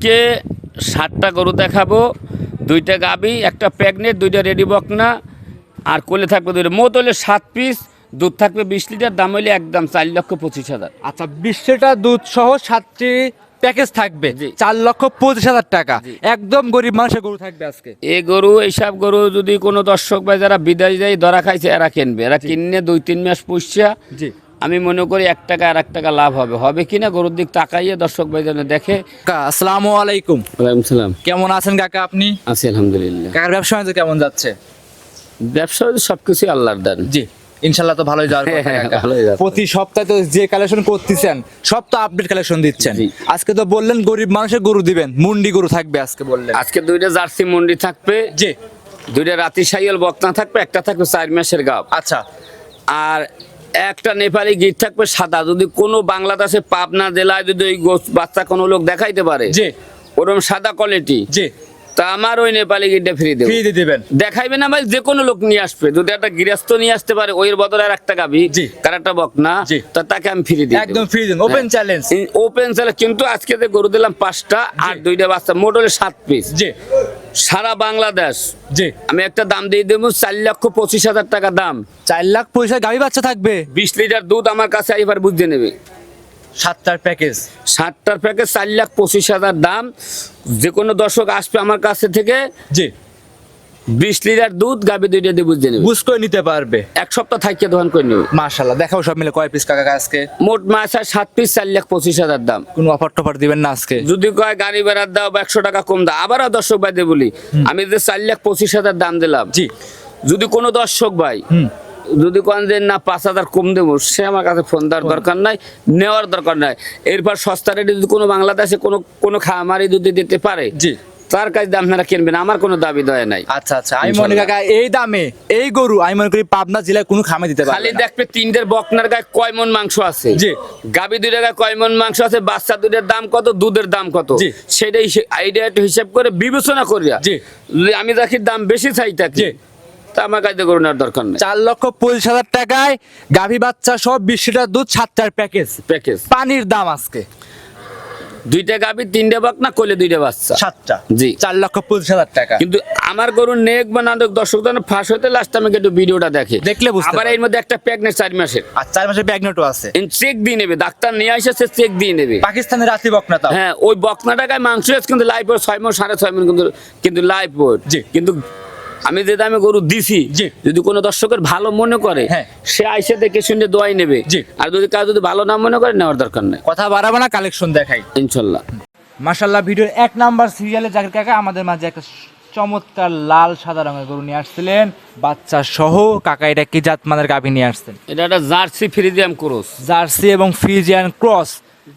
আজকে 7টা গরু দেখাবো, 2টা গাবি, একটা প্রেগনেন্ট, 2টা রেডি বকনা, আর কোলে থাকবে 2টা। মোট হলে 7 পিস, দুধ থাকবে 20 লিটার, দাম হলে একদম 4,25,000। আচ্ছা, 20 লিটার দুধ সহ 7টি প্যাকেজ থাকবে, 4,25,000 টাকা। একদম গরিব মানুষের গরু থাকবে আজকে। এই গরু, এইসব গরু যদি কোনো দর্শক ভাই যারা বিদেশ যায় ধরা খাইছে, এরা কিনবে, এরা কিনে 2-3 মাস পুষিয়া, জি, আমি মনে করি 1 টাকা আর 1 টাকা লাভ হবে কিনা গরুর দিক তাকাইয়ে দর্শক ভাই যেন দেখে। কাকা আসসালামু আলাইকুম। ওয়ালাইকুম সালাম। কেমন আছেন কাকা আপনি? আছি আলহামদুলিল্লাহ। কাকার ব্যবসা বাণিজ্য কেমন যাচ্ছে? ব্যবসা সবকিছু আল্লাহর দান। জি, ইনশাল্লাহ তো ভালোই যাওয়ার কথা কাকা। ভালোই যাচ্ছে। প্রতি সপ্তাহে তো যে কালেকশন করতেছেন সব তো আপডেট কালেকশন দিচ্ছেন। জি। আজকে তো বললেন গরিব মানুষের গরু দিবেন, মুন্ডি গরু থাকবে আজকে বললেন। আজকে 2টা জার্সি মন্ডি থাকবে, জি, 2টা রাতি সাইয়াল বকনা থাকবে, একটা থাকবে 4 মাসের গাব, আচ্ছা, আর একটা নেপালি গির থাকবে সাদা। যদি কোনো বাংলাদেশে পাবনা জেলায় যদি ওই বাচ্চা কোনো লোক দেখাইতে পারে, জি, ওরকম সাদা কোয়ালিটি, জি, তা আমার ওই নেপালি গিরটা ফ্রি দেব। ফ্রি দিয়ে দিবেন। দেখাইবে না ভাই, যে কোনো লোক নিয়ে আসবে। যদি একটা গৃহস্থ নিয়ে আসতে পারে, ওই বদলে আর একটা গাবি, জি, তার একটা বকনা, জি, তা তাকে আমি ফ্রি দিই, একদম ফ্রি দিন, ওপেন চ্যালেঞ্জ। Open challenge. কিন্তু আজকে যে গরু দিলাম 5টা আর 2টা বাচ্চা, মোট হলে 7 পিস। জি, সারা বাংলাদেশ জি, আমি একটা দাম দিয়ে দেবো, 4,25,000 টাকা দাম। 4 লাখ পয়সা গাভী বাচ্চা থাকবে, 20 লিটার দুধ আমার কাছে এবার বুঝতে নেবে। 7টার প্যাকেজ, 7টার প্যাকেজ 4,25,000 দাম। যে কোনো দর্শক আসবে আমার কাছে থেকে, জি, 20 লিটার দুধ গাভী 2টা দিয়ে বুঝতে নেবে। বুঝ করে নিতে পারবে। 1 সপ্তাহ থাকিয়ে দোকান করে নেবে। মাশাআল্লাহ, দেখাও সব মিলে কয় পিস কাকা আজকে? মোট মাছ আর 7 পিস, 4,25,000 দাম। কোনো অফার টফার দিবেন না আজকে? যদি কয় গাড়ি ভাড়ার দাও বা 100 টাকা কম দাও, আবারও দর্শক ভাই দিয়ে বলি, আমি যে 4,25,000 দাম দিলাম, জি, যদি কোনো দর্শক ভাই যদি কোন যে না 5,000 কম দেবো, সে আমার কাছে ফোন দেওয়ার দরকার নাই, নেওয়ার দরকার নাই। এরপর সস্তা রেটে যদি কোনো বাংলাদেশে কোনো খামারি যদি দিতে পারে, জি, তার কাছে দাম আপনারা কিনবেন, আমার কোনো দাবি দয়া নাই। আচ্ছা, আচ্ছা, আমি মনে কাকা এই দামে এই গরু আমি মনে করি পাবনা জেলায় কোনো খামে দিতে পারবে খালি না। দেখবে 3টের বকনার গায়ে কয় মন মাংস আছে, জি, গাবি 2টার গায়ে কয় মন মাংস আছে, বাচ্চা 2টার দাম কত, দুধের দাম কত, জি, সেটাই আইডিয়া একটু হিসাব করে বিবেচনা করিয়া, জি, যদি আমি দেখি দাম বেশি চাই থাকি, জি, তা আমার কাছে গরু নেওয়ার দরকার নেই। 4,25,000 টাকায় গাভী বাচ্চা সব 20 লিটার দুধ, 7টার প্যাকেজ। প্যাকেজ পানির দাম আজকে 2টা গাবি, 3টা বকনা, কোলে 2টা বাচ্চা, 7টা, জি। 4,25,000 টাকা। কিন্তু আমার গরু নেক বা না নেক, দর্শক যেন ফাঁস হতে লাস্ট আমাকে একটু ভিডিওটা দেখে, দেখলে বুঝতে আবার এর মধ্যে একটা প্রেগনেন্ট 4 মাসের আর 4 মাসের প্রেগনেন্টও আছে, চেক দিয়ে নেবে, ডাক্তার নিয়ে আসে, সে চেক দিয়ে নেবে। পাকিস্তানের রাতি বকনা তাও। হ্যাঁ, ওই বকনাটা গায়ে মাংস আছে, কিন্তু লাইভ ওয়েট 6 মণ 6.5 মণ, কিন্তু লাইভ ওয়েট। জি। কিন্তু আমি যে দামে গরু দিছি, জি, যদি কোনো দর্শকের ভালো মনে করে, হ্যাঁ, সে আইসে দেখে শুনে দোয়াই নেবে। জি। আর যদি কাজ যদি ভালো না মনে করে, নেওয়ার দরকার নেই, কথা বাড়াবো না, কালেকশন দেখাই। ইনশাল্লাহ। মাশাআল্লাহ, ভিডিওর 1 নাম্বার সিরিয়ালে জাকির কাকা আমাদের মাঝে একটা চমৎকার লাল সাদা রঙের গরু নিয়ে আসছিলেন বাচ্চা সহ। কাকা এটা কি জাত মানের গাভী নিয়ে আসছেন? এটা একটা জার্সি ফ্রিজিয়াম ক্রস, জার্সি এবং ফ্রিজিয়ান ক্রস।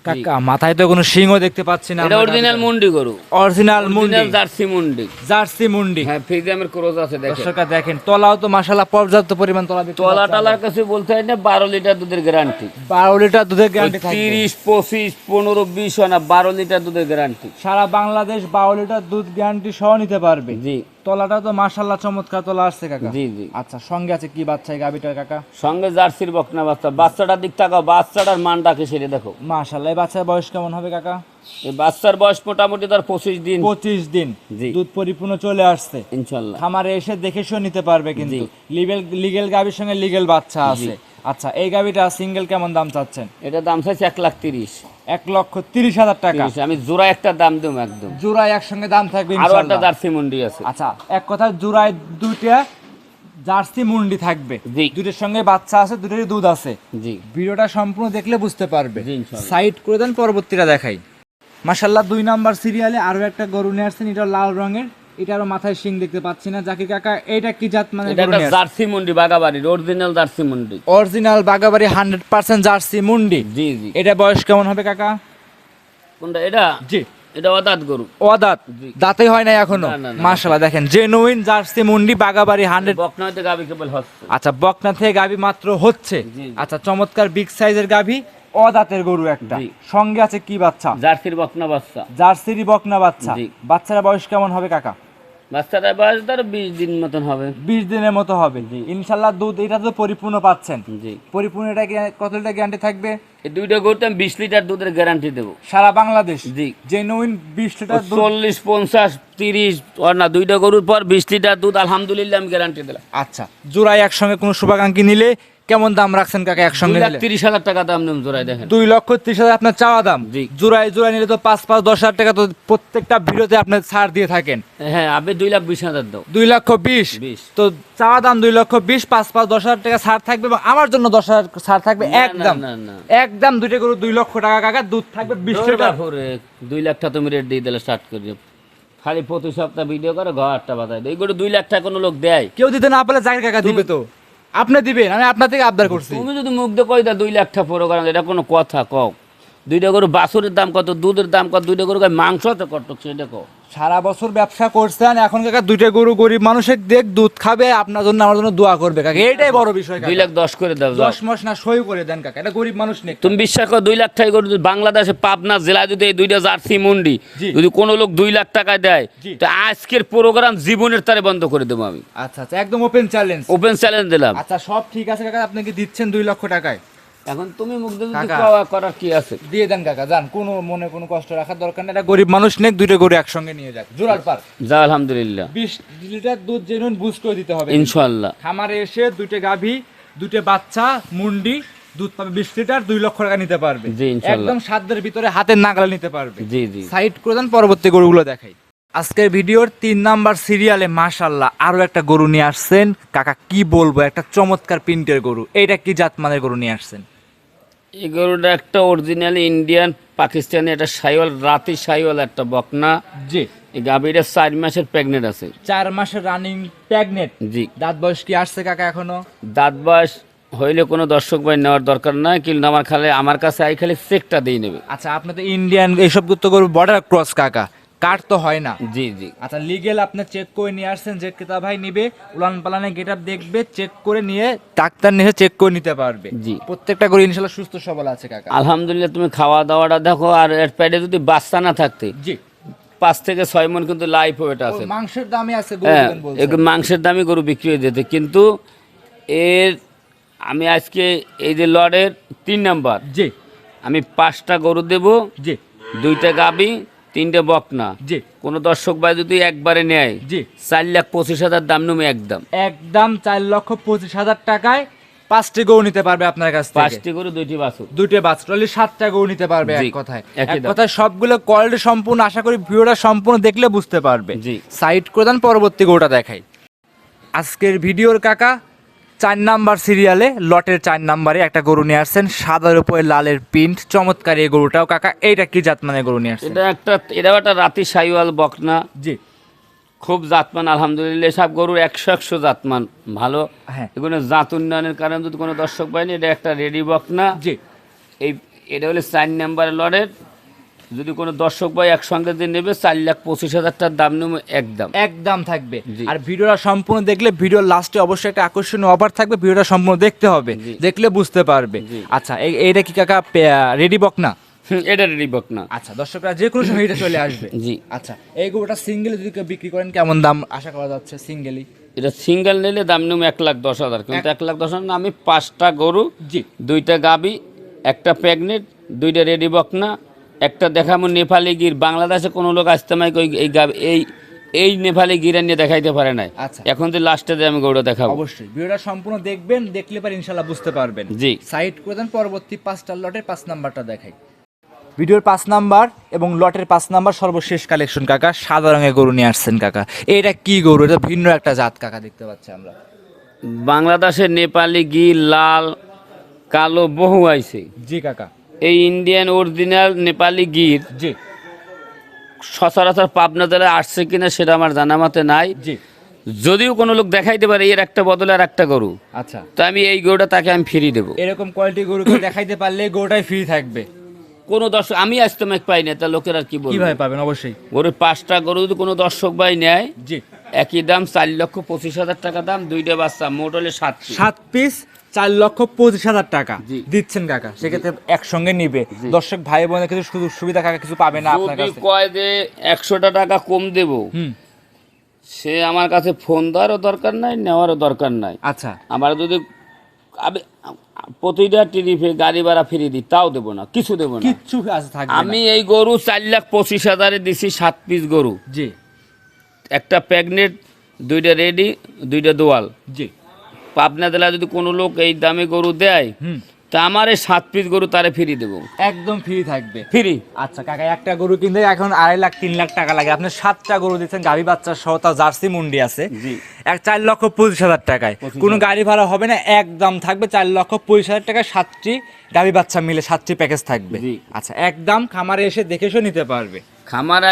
কাকা মাথায় তো কোনো সিংহ দেখতে পাচ্ছি না। এটা অরিজিনাল মুন্ডি গরু, অরিজিনাল মুন্ডি, জার্সি মুন্ডি, জার্সি মুন্ডি। হ্যাঁ, ফ্রিজিয়ামের ক্রস আছে। দেখেন দর্শকরা দেখেন, তলাও তো মাশাআল্লাহ পর্যাপ্ত পরিমাণ তলা দেখতে তলা পাচ্ছি। টালার কাছে বলতে হয় না, 12 লিটার দুধের গ্যারান্টি। 12 লিটার দুধের গ্যারান্টি থাকবে। 30, 25, 15, 20 হয় না, 12 লিটার দুধের গ্যারান্টি। সারা বাংলাদেশ 12 লিটার দুধ গ্যারান্টি সহ নিতে পারবে। জি, তলাটা তো মাশাআল্লাহ চমৎকার তলা আসছে কাকা। জি, জি। আচ্ছা, সঙ্গে আছে কি বাচ্চা এই গাভীটার কাকা? সঙ্গে জার্সির বকনা বাচ্চা। বাচ্চাটার দিক তাকাও, বাচ্চাটার মানটাকে সেরে দেখো। মাশাআল্লাহ, এই বাচ্চার বয়স কেমন হবে কাকা? এই বাচ্চার বয়স মোটামুটি তার 25 দিন, 25 দিন। জি। দুধ পরিপূর্ণ চলে আসছে ইনশাল্লাহ। খামারে এসে দেখে শুনে নিতে পারবে, কিন্তু জি। লিগেল গাভীর সঙ্গে লিগেল বাচ্চা আছে। আচ্ছা, এই গাভীটা সিঙ্গেল কেমন দাম চাচ্ছেন? এটা দাম চাইছে 1,30,000। 1,30,000 টাকা। আমি জোড়া একটা দাম দেবো একদম। জোড়ায় একসঙ্গে দাম থাকবে আরো একটা ইনশাআল্লাহ। জার্সি মুন্ডি আছে। আচ্ছা, এক কথা জোড়ায় 2টা জার্সি মুন্ডি থাকবে। জি। দুটোর সঙ্গে বাচ্চা আছে, দুটোরই দুধ আছে। জি, ভিডিওটা সম্পূর্ণ দেখলে বুঝতে পারবে। জি, ইনশাআল্লাহ। সাইড করে দেন, পরবর্তীটা দেখাই। মাশাআল্লাহ, 2 নাম্বার সিরিয়ালে আরো একটা গরু নিয়ে আসছেন, এটা লাল রঙের। এটারও মাথায় শিং দেখতে পাচ্ছি না জাকির কাকা। এটা কি জাত মানে এটা গরু একটা নিয়ে আসছেন? জার্সি মুন্ডি, বাগাবাড়ির অরিজিনাল জার্সি মুন্ডি। অরিজিনাল বাগাবাড়ি 100% জার্সি মুন্ডি। জি, জি। এটা বয়স কেমন হবে কাকা? কোনটা এটা? জি, এটা অদাত গরু, অদাঁত, জি। দাঁতে হয় নাই এখনো। না, না, না। মাশাআল্লাহ, দেখেন জেনুইন জার্সি মুন্ডি বাগাবাড়ি 100। বকনা হইতে গাবি কেবল হচ্ছে। আচ্ছা, বকনা থেকে গাভী মাত্র হচ্ছে। জি, জি। আচ্ছা, চমৎকার বিগ সাইজের গাভী, অদাঁতের গরু একটা। জি। সঙ্গে আছে কি বাচ্চা? জার্সির বকনা বাচ্চা। জার্সিরই বকনা বাচ্চা। জি। বাচ্চারা বয়স কেমন হবে কাকা? বাচ্চাটার বয়স ধরো 20 দিন মতন হবে। 20 দিনের মতো হবে। ইনশাল্লাহ দুধ এটা তো পরিপূর্ণ পাচ্ছেন। জি। পরিপূর্ণ এটা কত লিটার গ্যারান্টি থাকবে? এই দুইটা গরুতে আমি 20 লিটার দুধের গ্যারান্টি দেবো সারা বাংলাদেশ? জি। জেনুইন 20 লিটার দুধ। 40, 50, 30 আর না, দুইটা গরুর পর 20 লিটার দুধ আলহামদুলিল্লাহ আমি গ্যারান্টি দিলাম। আচ্ছা, জোড়ায় একসঙ্গে কোনো শুভাকাঙ্ক্ষী নিলে কেমন দাম রাখছেন কাকা একসঙ্গে নিলে? 2,30,000 টাকা দাম নেম জোড়ায়, দেখেন 2,30,000 আপনার চাওয়া দাম। জি। জোড়ায় নিলে তো 5-10,000 টাকা তো প্রত্যেকটা ভিডিওতে আপনি ছাড় দিয়ে থাকেন। হ্যাঁ, আপনি 2,20,000 দাও। 2,20,000 তো চাওয়া দাম 2,20,000, 5-10,000 টাকা ছাড় থাকবে এবং আমার জন্য 10,000 ছাড় থাকবে না, একদম। না, না। একদম দুইটা গরু 2 লক্ষ টাকা কাকা, দুধ থাকবে 20 লিটার। 2 লাখ টাকা তুমি রেট দিয়ে দিলে স্টার্ট করি। খালি প্রতি সপ্তাহ ভিডিও করে ঘরটা বাজায় দেয়। এই গরু 2 লাখ টাকা কোনো লোক দেয়? কেউ দিতে না পারলে জাহির কাকা দিবে তো। আপনি দিবেন, আমি আপনার থেকে আবদার করছি। তুমি যদি মুখ দিয়ে কই দা 2 লাখ টাকা প্রোগ্রাম, এটা কোনো কথা কও? দুইটা গরু বাছুরের দাম কত, দুধের দাম কত, দুইটা গরু মাংস তো কত, সেটা কও। সারা বছর ব্যবসা করছেন, এখন কাকা দুইটা গরু গরিব মানুষের দেখ দুধ খাবে, আপনার জন্য আমার জন্য দোয়া করবে কাকা, এটাই বড় বিষয়। 2,10,000 করে দাও। 10 মাস না সই করে দেন কাকা, এটা গরিব মানুষ নেই। তুমি বিশ্বাস করো 2 লাখ টাকা গরু যদি বাংলাদেশে পাবনা জেলা যদি এই দুইটা জার্সি মন্ডি জি। যদি কোনো লোক 2 লাখ টাকা দেয়, জি। তো আজকের প্রোগ্রাম জীবনের তারে বন্ধ করে দেবো আমি। আচ্ছা আচ্ছা, একদম ওপেন চ্যালেঞ্জ। ওপেন চ্যালেঞ্জ দিলাম। আচ্ছা, সব ঠিক আছে কাকা, আপনি কি দিচ্ছেন 2 লক্ষ টাকায়? এখন তুমি মুখ দিয়ে যদি কাকা। কওয়া করার কি আছে? দিয়ে দেন কাকা, যান, কোনো মনে কোনো কষ্ট রাখার দরকার নেই। এটা গরিব মানুষ নেই, দুইটা গরু একসঙ্গে নিয়ে যাক জোড়ার পার। যা আলহামদুলিল্লাহ 20 লিটার দুধ জেনুইন বুঝ করে দিতে হবে ইনশাআল্লাহ। খামারে এসে দুইটা গাভী, দুইটা বাচ্চা মুন্ডি দুধ পাবে 20 লিটার, 2 লক্ষ টাকা নিতে পারবে। জি, ইনশাআল্লাহ। একদম সাধ্যের ভিতরে হাতের নাগালে নিতে পারবে। জি জি। সাইড করে দেন, পরবর্তী গরুগুলো দেখাই। আজকের ভিডিওর 3 নাম্বার সিরিয়ালে মাশাআল্লাহ আরো একটা গরু নিয়ে আসছেন কাকা, কি বলবো, একটা চমৎকার প্রিন্টের গরু। এইটা কি জাতমানের গরু নিয়ে আসছেন? এই গরুটা একটা অরিজিনাল ইন্ডিয়ান পাকিস্তানি, একটা সাইওয়াল, রাতি সাইওয়াল একটা বকনা। জি। এই গাভীটা 4 মাসের প্রেগনেন্ট আছে। 4 মাসের রানিং প্রেগনেন্ট। জি। দাঁত বয়স কি আসছে কাকা এখনো? দাঁত বয়স হইলে কোনো দর্শক ভাই নেওয়ার দরকার নাই, কিন্তু আমার কাছে আই খালি চেকটা দিয়ে নেবে। আচ্ছা, আপনি তো ইন্ডিয়ান এইসব তো গরু বর্ডার ক্রস কাকা, কাট তো হয় না। জি জি। আচ্ছা, লিগেল আপনি চেক করে নিয়ে আসছেন, যে ক্রেতা ভাই নিবে উলান পালানে গেটআপ দেখবে, চেক করে নিয়ে ডাক্তার নিয়ে চেক করে নিতে পারবে। জি। প্রত্যেকটা গরু ইনশাআল্লাহ সুস্থ সবল আছে কাকা। আলহামদুলিল্লাহ। তুমি খাওয়া দাওয়াটা দেখো, আর এর পেটে যদি বাচ্চা না থাকতে জি। 5 থেকে 6 মণ কিন্তু লাইফ ওয়েট আছে। মাংসের দামে আছে গরু হ্যাঁ, বলছেন। মাংসের দামে গরু বিক্রি হয়ে যেত, কিন্তু এর আমি আজকে এই যে লড়ের 3 নাম্বার, জি। আমি 5টা গরু দেব, জি। 2টা গাবি, 3টে বকনা। জি। কোন দর্শক ভাই যদি একবারে নেয়, জি। 4,25,000 দাম নেবে একদম। একদম 4,25,000 টাকায় 5টি গরু নিতে পারবে আপনার কাছ থেকে। 5টি গরু, 2টি বাছুর। 2টে বাচ্চা, তাহলে 7টা গরু নিতে পারবে জি, এক কথায়। একই এক দাম। কথায় সবগুলো কোয়ালিটি সম্পূর্ণ, আশা করি ভিডিওটা সম্পূর্ণ দেখলে বুঝতে পারবে। জি। সাইড করে দেন, পরবর্তী গরুটা দেখাই। আজকের ভিডিওর কাকা 4 নাম্বার সিরিয়ালে লটের 4 নাম্বারে একটা গরু নিয়ে আসছেন, সাদার উপরে লালের প্রিন্ট, চমৎকার এই গরুটাও কাকা। এইটা কি জাতমানের গরু নিয়ে আসছেন? এটাও একটা রাতি সাইওয়াল বকনা, জি। খুব জাতমান আলহামদুলিল্লাহ। সব গরুর 100 জাতমান ভালো। হ্যাঁ। এগুলো জাত উন্নয়নের কারণে যদি কোনো দর্শক পায়নি, এটা একটা রেডি বকনা। জি। এটা হলো 4 নাম্বারের লটের। যদি কোনো দর্শক ভাই একসঙ্গে যে নেবে, 4,25,000 টাকার দাম নেবে একদম। একদম থাকবে। জি। আর ভিডিওটা সম্পূর্ণ দেখলে, ভিডিওর লাস্টে অবশ্যই একটা আকর্ষণীয় অফার থাকবে, ভিডিওটা সম্পূর্ণ দেখতে হবে, জি। দেখলে বুঝতে পারবে। জি। আচ্ছা, এইটা কি কাকা রেডি বক না? এটা রেডি বকনা। আচ্ছা, দর্শকরা যে কোনো সময় এটা চলে আসবে। জি। আচ্ছা, এই গরুটা সিঙ্গেল যদি কেউ বিক্রি করেন কেমন দাম আশা করা যাচ্ছে সিঙ্গেলি? এটা সিঙ্গেল নিলে দাম নেবে 1,10,000, কিন্তু 1,10,000 না, আমি 5টা গরু, জি। 2টা গাবি, একটা প্রেগনেন্ট, 2টা রেডি বকনা, একটা দেখাবো নেপালি গির। বাংলাদেশে কোনো লোক আসতে মাইক এই নেপালি গিরা নিয়ে দেখাইতে পারে নাই। আচ্ছা। এখন যে লাস্টে যে আমি গরুটা দেখাবো। অবশ্যই ভিডিওটা সম্পূর্ণ দেখবেন, দেখলে পারে ইনশাআল্লাহ বুঝতে পারবেন। জি। সাইড করে দেন, পরবর্তী 5টা লটের 5 নাম্বারটা দেখাই। ভিডিওর 5 নাম্বার এবং লটের 5 নাম্বার সর্বশেষ কালেকশন কাকা, সাদা রঙের গরু নিয়ে আসছেন কাকা। এটা কি গরু? এটা ভিন্ন একটা জাত কাকা, দেখতে পাচ্ছি আমরা। বাংলাদেশের নেপালি গির, লাল কালো বহু আইছে। জি কাকা। এই ইন্ডিয়ান অরিজিনাল নেপালি গির জি। সচরাচর পাবনা জেলায় আসছে কিনা সেটা আমার জানা মতে নাই। জি। যদিও কোনো লোক দেখাইতে পারে এর একটা বদলে আর একটা গরু, আচ্ছা, তো আমি এই গরুটা তাকে আমি ফ্রি দেবো। এরকম কোয়ালিটি গরুকে দেখাইতে পারলে গরুটাই ফ্রি থাকবে। কোনো দর্শক আমি আসতে মাইক পাই না, তা লোকের আর কি বলবো। কিভাবে পাবেন? অবশ্যই। গরুর 5টা গরু যদি কোনো দর্শক ভাই নেয়, জি। একই দাম 4,25,000 টাকা দাম, 2টা বাচ্চা, মোট হলে 7 পিস। 7 পিস 4,25,000 টাকা জি। দিচ্ছেন কাকা। সেক্ষেত্রে একসঙ্গে নিবে দর্শক ভাই বোনের কিছু সুযোগ সুবিধা কাকা কিছু পাবে না আপনার যদি কাছে। কয় যে 100 টাকা কম দেবো, হুম। সে আমার কাছে ফোন দেওয়ারও দরকার নাই, নেওয়ারও দরকার নাই। আচ্ছা আমার যদি আমি প্রতিটা ট্রিপে গাড়ি ভাড়া ফিরিয়ে দিই তাও দেবো না, কিছু দেবো না। কিচ্ছু আছে থাকবে আমি এই গরু 4,25,000 দিছি 7 পিস গরু, জি একটা প্রেগনেন্ট, 2টা রেডি, 2টা দোয়াল। জি পাবনা জেলায় যদি কোনো লোক এই দামে গরু দেয় হুম তা আমার এই 7 পিস গরু তারে ফিরিয়ে দেবো, একদম ফ্রি থাকবে। ফ্রি। আচ্ছা কাকা, একটা গরু কিনতে এখন 2.5 লাখ 3 লাখ টাকা লাগে, আপনি 7টা গরু দিচ্ছেন, গাভী বাচ্চা সহ, তাও জার্সি মুন্ডি আছে, জি 4,25,000 টাকায় 25,000 কোনো গাড়ি ভাড়া হবে না, একদম থাকবে 4,25,000 টাকায় 7টি গাভী বাচ্চা মিলে 7টি প্যাকেজ থাকবে। জি। আচ্ছা একদম খামারে এসে দেখে শুনে নিতে পারবে। খামার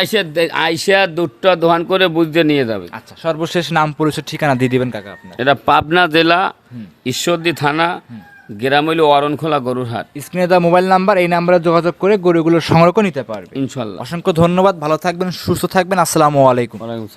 আইসা দুধটা দোহান করে বুঝতে নিয়ে যাবে। আচ্ছা সর্বশেষ নাম পরিচয় ঠিকানা দিয়ে দিবেন কাকা আপনার। এটা পাবনা জেলা ঈশ্বরদী থানা, গ্রাম হইল অরণখোলা গরুর হাট। স্ক্রিনে দেওয়া মোবাইল নাম্বার, এই নাম্বারে যোগাযোগ করে গরুগুলো সংগ্রহ করে নিতে পারবে। ইনশাল্লাহ। অসংখ্য ধন্যবাদ, ভালো থাকবেন, সুস্থ থাকবেন, আসসালামু আলাইকুম। ওয়ালাইকুম আসসালাম।